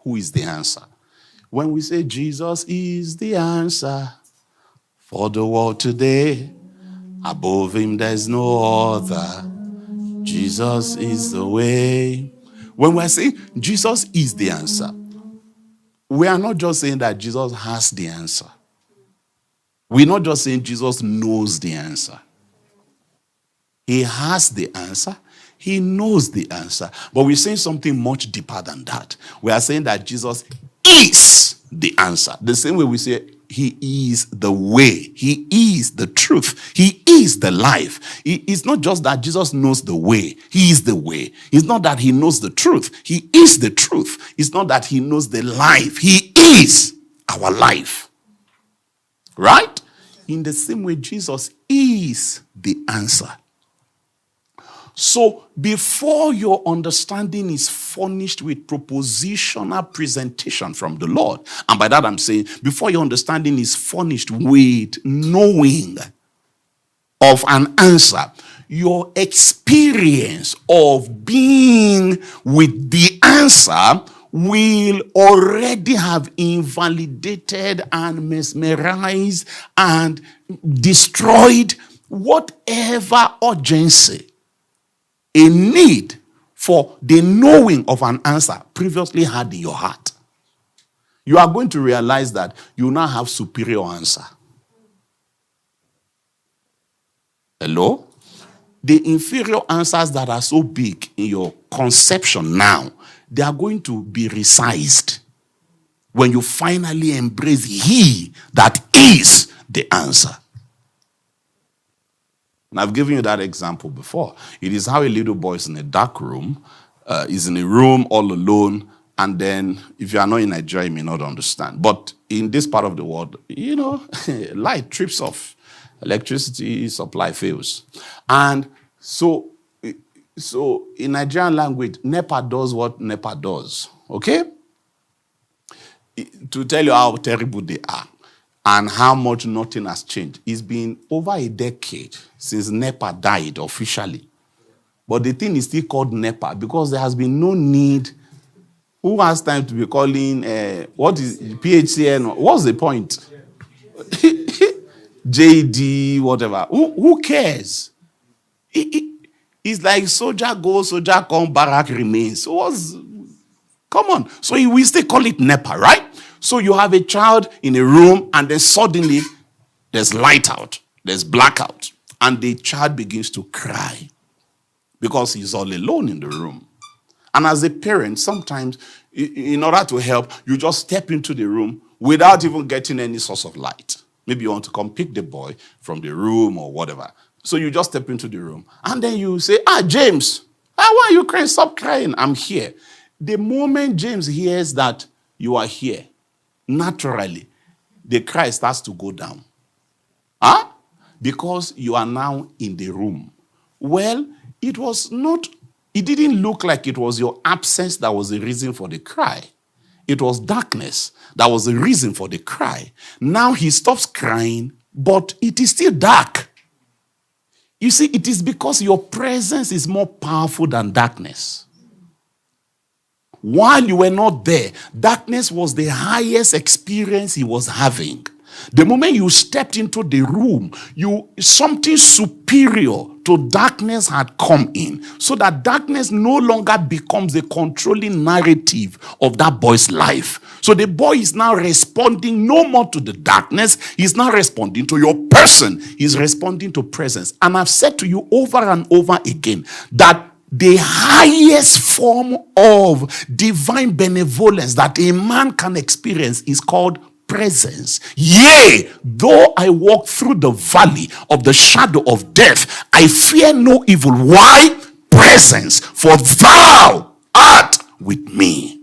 who is the answer. When we say Jesus is the answer for the world today, above him there's no other. Jesus is the way. When we're saying Jesus is the answer, we are not just saying that Jesus has the answer. We're not just saying Jesus knows the answer. He has the answer. He knows the answer. But we're saying something much deeper than that. We are saying that Jesus is the answer. The same way we say he is the way. He is the truth. He is the life. It's not just that Jesus knows the way. He is the way. It's not that he knows the truth. He is the truth. It's not that he knows the life. He is our life. Right? In the same way, Jesus is the answer. So before your understanding is furnished with propositional presentation from the Lord, and by that I'm saying before your understanding is furnished with knowing of an answer, your experience of being with the answer will already have invalidated and mesmerized and destroyed whatever urgency a need for the knowing of an answer previously had in your heart. You are going to realize that you now have superior answer. Hello? The inferior answers that are so big in your conception now, they are going to be resized when you finally embrace he that is the answer. And I've given you that example before. It is how a little boy is in a dark room, is in a room all alone, and then if you are not in Nigeria, you may not understand. But in this part of the world, you know, light trips off, electricity supply fails. And so in Nigerian language, NEPA does what NEPA does, okay? To tell you how terrible they are and how much nothing has changed. It's been over a decade since NEPA died officially. But the thing is still called NEPA because there has been no need. Who has time to be calling, what is PHCN? What's the point? JD, whatever. Who cares? It's like soldier go, soldier come, barrack remains. So come on. So we still call it NEPA, right? So you have a child in a room and then suddenly there's light out, there's blackout, and the child begins to cry because he's all alone in the room. And as a parent, sometimes in order to help, you just step into the room without even getting any source of light. Maybe you want to come pick the boy from the room or whatever. So you just step into the room and then you say, James, why are you crying? Stop crying. I'm here. The moment James hears that you are here, naturally, the cry starts to go down. Because you are now in the room. Well, it didn't look like it was your absence that was the reason for the cry. It was darkness that was the reason for the cry. Now he stops crying, but it is still dark. You see, it is because your presence is more powerful than darkness. While you were not there, darkness was the highest experience he was having. The moment you stepped into the room, something superior to darkness had come in, so that darkness no longer becomes the controlling narrative of that boy's life. So the boy is now responding no more to the darkness, he's now responding to your person, he's responding to presence. And I've said to you over and over again that the highest form of divine benevolence that a man can experience is called presence. Yea, though I walk through the valley of the shadow of death, I fear no evil. Why? Presence. For thou art with me.